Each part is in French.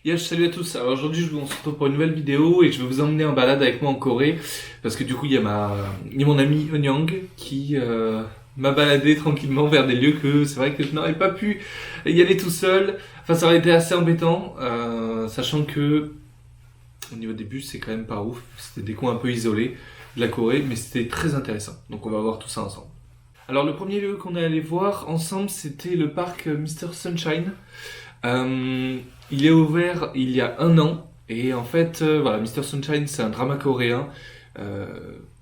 Salut à tous. Alors aujourd'hui, je vous retrouve pour une nouvelle vidéo et je vais vous emmener en balade avec moi en Corée parce que du coup, il y a mon ami Eonyang qui m'a baladé tranquillement vers des lieux que c'est vrai que je n'aurais pas pu y aller tout seul. Enfin, ça aurait été assez embêtant, sachant que au niveau des bus, c'est quand même pas ouf. C'était des coins un peu isolés de la Corée, mais c'était très intéressant. Donc on va voir tout ça ensemble. Alors le premier lieu qu'on est allé voir ensemble, c'était le parc Mr. Sunshine. Il est ouvert il y a un an et en fait, voilà, Mr. Sunshine, c'est un drama coréen euh,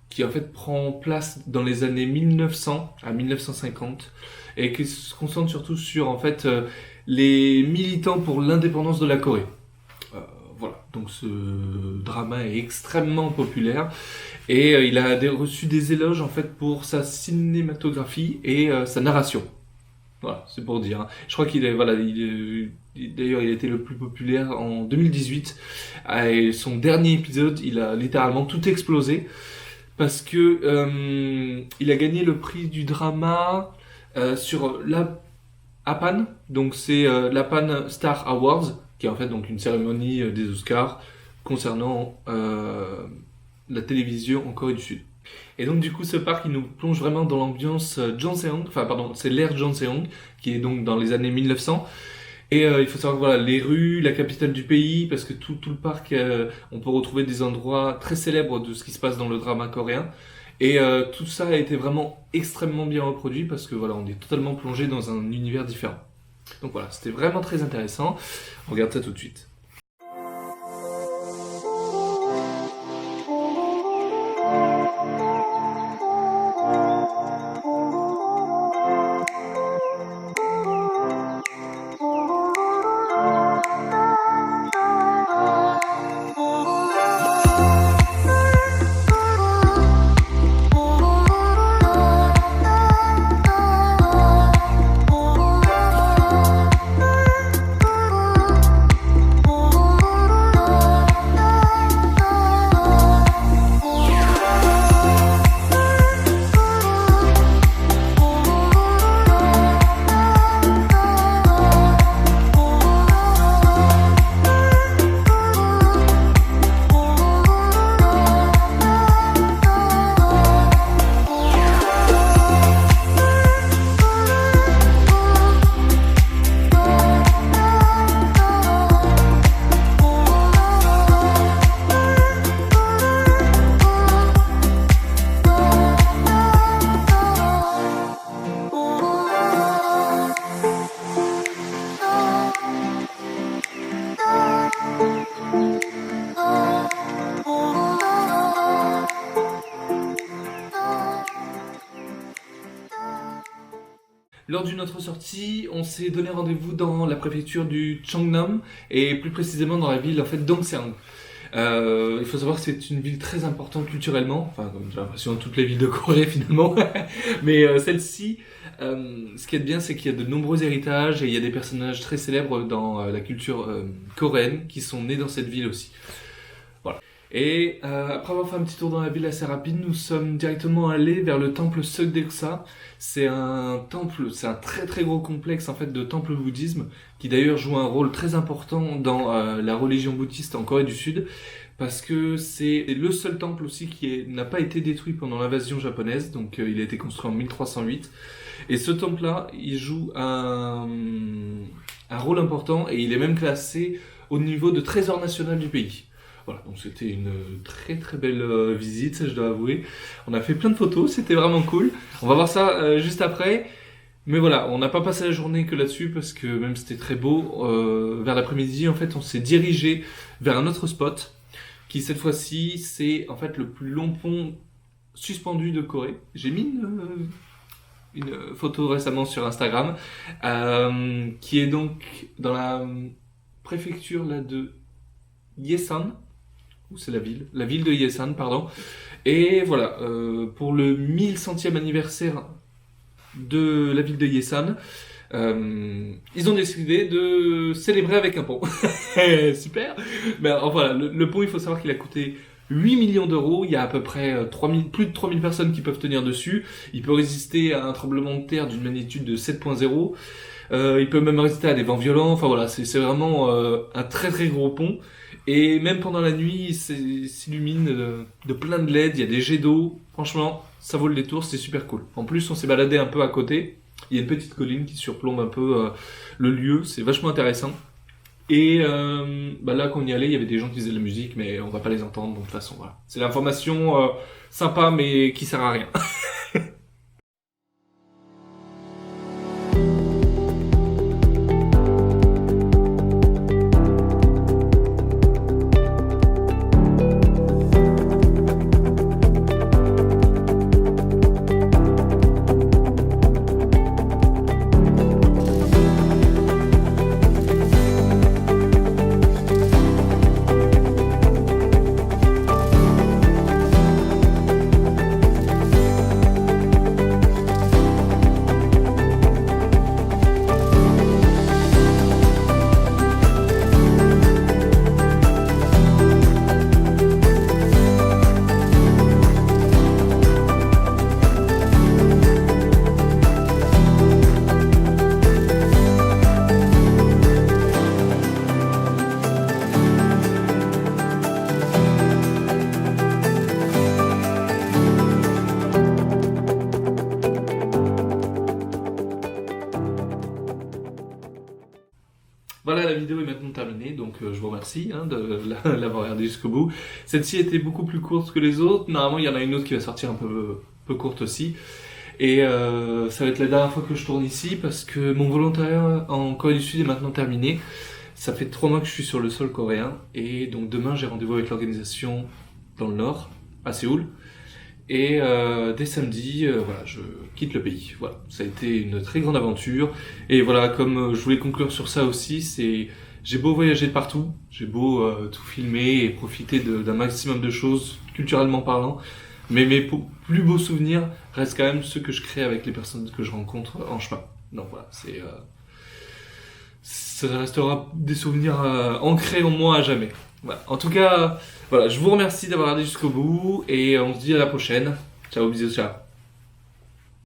qui en fait prend place dans les années 1900 à 1950 et qui se concentre surtout sur en fait les militants pour l'indépendance de la Corée. Euh, voilà, donc ce drama est extrêmement populaire et il a reçu des éloges en fait pour sa cinématographie et sa narration. Voilà, c'est pour dire, hein. Je crois qu'il est, voilà, d'ailleurs, il a été le plus populaire en 2018. Et son dernier épisode, il a littéralement tout explosé parce que il a gagné le prix du drama sur la APAN, donc c'est l'APAN Star Awards, qui est en fait donc une cérémonie des Oscars concernant la télévision en Corée du Sud. Et donc du coup ce parc il nous plonge vraiment dans l'ambiance Jeonseong, enfin pardon c'est l'ère Jeonseong qui est donc dans les années 1900 et il faut savoir que voilà les rues, la capitale du pays parce que tout le parc on peut retrouver des endroits très célèbres de ce qui se passe dans le drama coréen et tout ça a été vraiment extrêmement bien reproduit parce que voilà on est totalement plongé dans un univers différent. Donc voilà c'était vraiment très intéressant, on regarde ça tout de suite. Lors d'une autre sortie, on s'est donné rendez-vous dans la préfecture du Cheongnam et plus précisément dans la ville en fait d'Ongseong. Il faut savoir que c'est une ville très importante culturellement, enfin comme j'ai l'impression de toutes les villes de Corée finalement, mais celle-ci, ce qui est bien c'est qu'il y a de nombreux héritages et il y a des personnages très célèbres dans la culture coréenne qui sont nés dans cette ville aussi. Voilà. Et après avoir fait un petit tour dans la ville assez rapide, nous sommes directement allés vers le temple Seogdeoksa. C'est un temple, c'est un très très gros complexe en fait de temple bouddhisme qui d'ailleurs joue un rôle très important dans la religion bouddhiste en Corée du Sud parce que c'est le seul temple aussi n'a pas été détruit pendant l'invasion japonaise, donc il a été construit en 1308. Et ce temple-là, il joue un rôle important et il est même classé au niveau de trésor national du pays. Voilà, donc c'était une très très belle visite, ça je dois avouer. On a fait plein de photos, c'était vraiment cool. On va voir ça juste après. Mais voilà, on n'a pas passé la journée que là-dessus parce que même c'était très beau. Vers l'après-midi, en fait, on s'est dirigé vers un autre spot qui cette fois-ci, c'est en fait le plus long pont suspendu de Corée. J'ai mis une photo récemment sur Instagram qui est donc dans la préfecture là de Yesan. C'est la ville de Yesan, pardon. Et voilà, pour le 1100e anniversaire de la ville de Yesan, ils ont décidé de célébrer avec un pont. Super. Mais alors, voilà, le pont, il faut savoir qu'il a coûté 8 millions d'euros. Il y a à peu près plus de 3000 personnes qui peuvent tenir dessus. Il peut résister à un tremblement de terre d'une magnitude de 7.0. Il peut même résister à des vents violents. Enfin voilà, c'est vraiment un très très gros pont. Et même pendant la nuit, il s'illumine de plein de LED. Il y a des jets d'eau. Franchement, ça vaut le détour. C'est super cool. En plus, on s'est baladé un peu à côté. Il y a une petite colline qui surplombe un peu le lieu. C'est vachement intéressant. Et là, quand on y allait, il y avait des gens qui faisaient de la musique, mais on va pas les entendre. Donc de toute façon, voilà. C'est l'information sympa, mais qui sert à rien. Voilà, la vidéo est maintenant terminée, donc je vous remercie de l'avoir regardée jusqu'au bout. Celle-ci était beaucoup plus courte que les autres. Normalement, il y en a une autre qui va sortir un peu courte aussi. Et ça va être la dernière fois que je tourne ici parce que mon volontariat en Corée du Sud est maintenant terminé. Ça fait 3 mois que je suis sur le sol coréen et donc demain j'ai rendez-vous avec l'organisation dans le nord, à Séoul. Et dès samedi, voilà, je quitte le pays. Voilà, ça a été une très grande aventure. Et voilà, comme je voulais conclure sur ça aussi, j'ai beau voyager de partout, j'ai beau tout filmer et profiter d'un maximum de choses culturellement parlant, mais mes plus beaux souvenirs restent quand même ceux que je crée avec les personnes que je rencontre en chemin. Donc voilà, ça restera des souvenirs ancrés en moi à jamais. Voilà. En tout cas, voilà, je vous remercie d'avoir regardé jusqu'au bout et on se dit à la prochaine. Ciao, bisous, ciao.